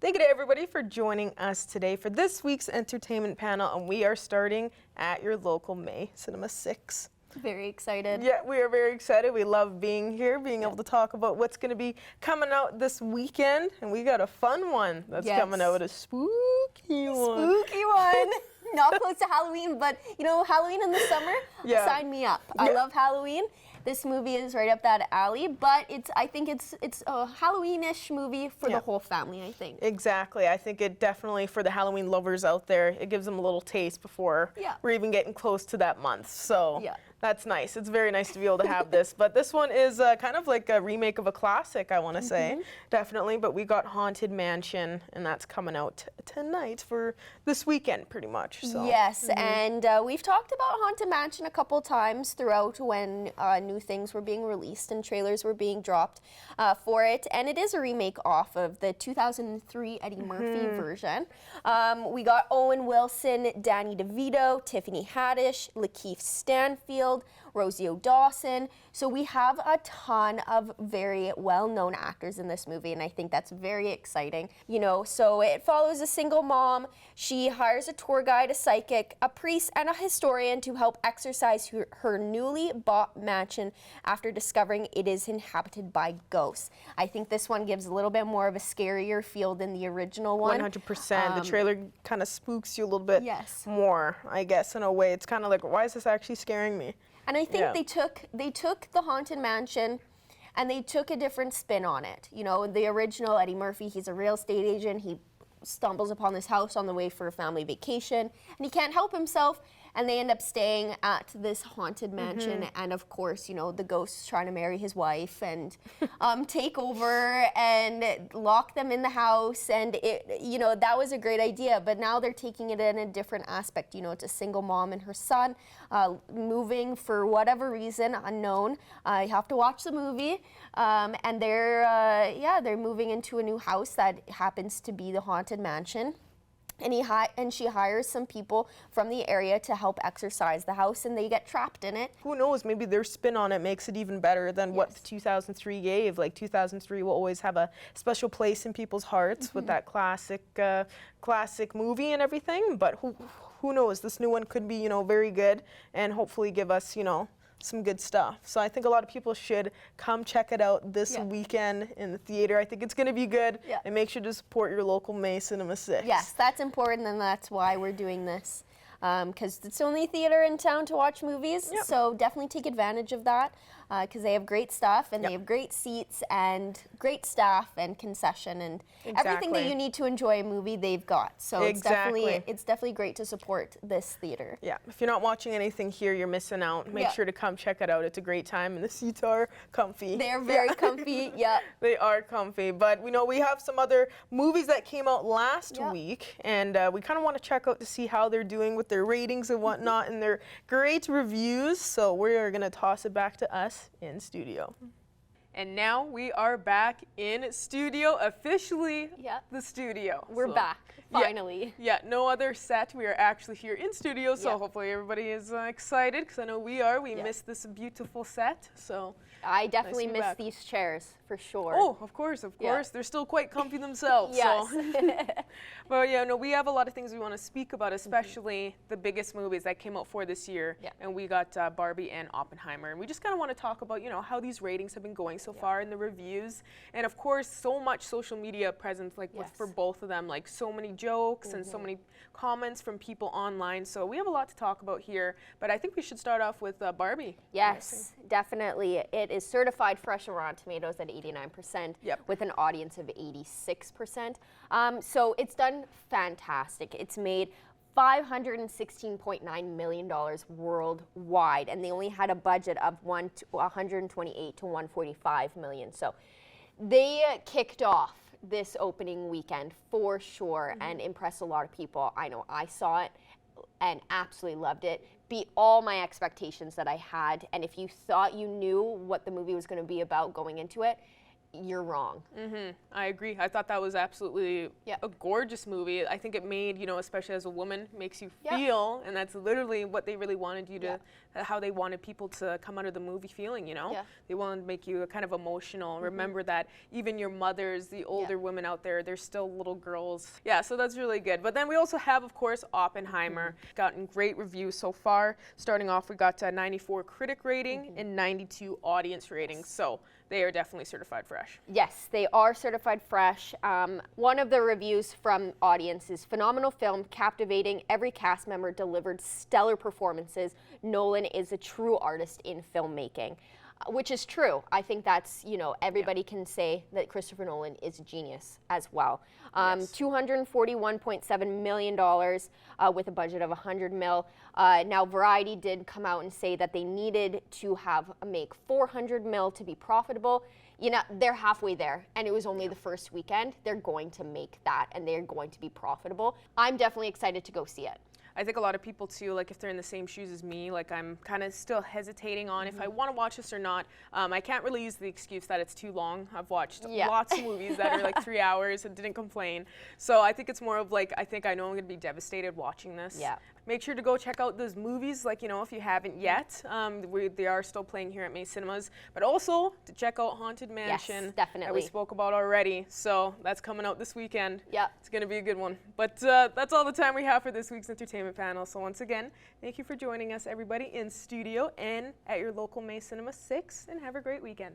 Thank you to everybody for joining us today for this week's entertainment panel, and we are starting at your local May Cinema 6. Very excited. Yeah, we are very excited. We love being here, being able to talk about what's going to be coming out this weekend, and we got a fun one that's coming out, a spooky one. Spooky one. Not close to Halloween, but you know, Halloween in the summer, sign me up. I love Halloween. This movie is right up that alley, but I think it's a Halloween-ish movie for the whole family, I think. Exactly. I think it definitely, for the Halloween lovers out there, it gives them a little taste before we're even getting close to that month. So that's nice. It's very nice to be able to have this. But this one is kind of like a remake of a classic, I want to say. Definitely. But we got Haunted Mansion, and that's coming out tonight for this weekend, pretty much. So. Yes, and we've talked about Haunted Mansion a couple times throughout when new things were being released and trailers were being dropped for it. And it is a remake off of the 2003 Eddie Murphy version. We got Owen Wilson, Danny DeVito, Tiffany Haddish, Lakeith Stanfield, Rosie O'Dawson. So we have a ton of very well-known actors in this movie, and I think that's very exciting. You know, so it follows a single mom. She hires a tour guide, a psychic, a priest, and a historian to help exorcise her newly bought mansion after discovering it is inhabited by ghosts. I think this one gives a little bit more of a scarier feel than the original one. 100%. The trailer kind of spooks you a little bit more, I guess, in a way. It's kind of like, why is this actually scaring me? And I think they took the Haunted Mansion and they took a different spin on it. You know, the original Eddie Murphy, he's a real estate agent. He stumbles upon this house on the way for a family vacation, and he can't help himself, and they end up staying at this haunted mansion, and of course, you know, the ghosts trying to marry his wife and take over and lock them in the house, and it, you know, that was a great idea, but now they're taking it in a different aspect. You know, it's a single mom and her son moving for whatever reason, unknown. You have to watch the movie, and they're moving into a new house that happens to be the haunted mansion. And she hires some people from the area to help exorcise the house, and they get trapped in it. Who knows, maybe their spin on it makes it even better than what 2003 gave. Like 2003 will always have a special place in people's hearts with that classic movie and everything, but who knows, this new one could be, you know, very good and hopefully give us, you know, some good stuff. So I think a lot of people should come check it out this weekend in the theater. I think it's going to be good, and make sure to support your local May Cinema 6. Yes, that's important, and that's why we're doing this. Because it's the only theater in town to watch movies, so definitely take advantage of that, because they have great stuff, and they have great seats, and great staff, and concession, and everything that you need to enjoy a movie they've got. So it's definitely great to support this theater. Yeah, if you're not watching anything here, you're missing out. Make sure to come check it out. It's a great time, and the seats are comfy. They are very comfy, They are comfy, but we know we have some other movies that came out last week, and we kind of want to check out to see how they're doing with their ratings and whatnot, and their great reviews. So we're going to toss it back to us in studio. And now we are back in studio, officially the studio. We're back, finally. Yeah, no other set. We are actually here in studio, so hopefully everybody is excited, because I know we are. We missed this beautiful set, so. I definitely miss these chairs, for sure. Oh, of course. They're still quite comfy themselves. Yes. So. But yeah, no, we have a lot of things we want to speak about, especially the biggest movies that came out for this year. And we got Barbie and Oppenheimer. And we just kind of want to talk about, you know, how these ratings have been going so far in the reviews. And of course, so much social media presence, like for both of them, like so many jokes and so many comments from people online. So we have a lot to talk about here. But I think we should start off with Barbie. Yes, definitely. It is certified fresh on Rotten Tomatoes at 89%, with an audience of 86%. So it's done fantastic. It's made $516.9 million worldwide, and they only had a budget of 128 to 145 million. So they kicked off this opening weekend for sure and impressed a lot of people. I know I saw it and absolutely loved it. Beat all my expectations that I had, and if you thought you knew what the movie was going to be about going into it, you're wrong. I agree. I thought that was absolutely Yeah. a gorgeous movie. I think it made, you know, especially as a woman, makes you Yeah. feel, and that's literally what they really wanted you to, how they wanted people to come out of the movie feeling, you know? Yeah. They wanted to make you kind of emotional. Remember that even your mothers, the older women out there, they're still little girls. Yeah, so that's really good. But then we also have, of course, Oppenheimer. Gotten great reviews so far. Starting off, we got a 94 critic rating and 92 audience ratings. So they are definitely certified fresh. Yes, they are certified fresh. One of the reviews from audience is phenomenal film, captivating. Every cast member delivered stellar performances. Nolan is a true artist in filmmaking, which is true. I think that's, you know, everybody can say that Christopher Nolan is a genius as well. $241.7 million with a budget of $100 million. Now, Variety did come out and say that they needed to make $400 million to be profitable. You know, they're halfway there, and it was only the first weekend. They're going to make that, and they're going to be profitable. I'm definitely excited to go see it. I think a lot of people too, like if they're in the same shoes as me, like I'm kind of still hesitating on if I want to watch this or not. I can't really use the excuse that it's too long. I've watched lots of movies that are like 3 hours and didn't complain. So I think it's more of like, I think I know I'm going to be devastated watching this. Yeah. Make sure to go check out those movies, like, you know, if you haven't yet. They are still playing here at May Cinemas. But also to check out Haunted Mansion. Yes, definitely. That we spoke about already. So that's coming out this weekend. Yeah. It's going to be a good one. But that's all the time we have for this week's entertainment panel. So once again, thank you for joining us, everybody, in studio and at your local May Cinema 6, and have a great weekend.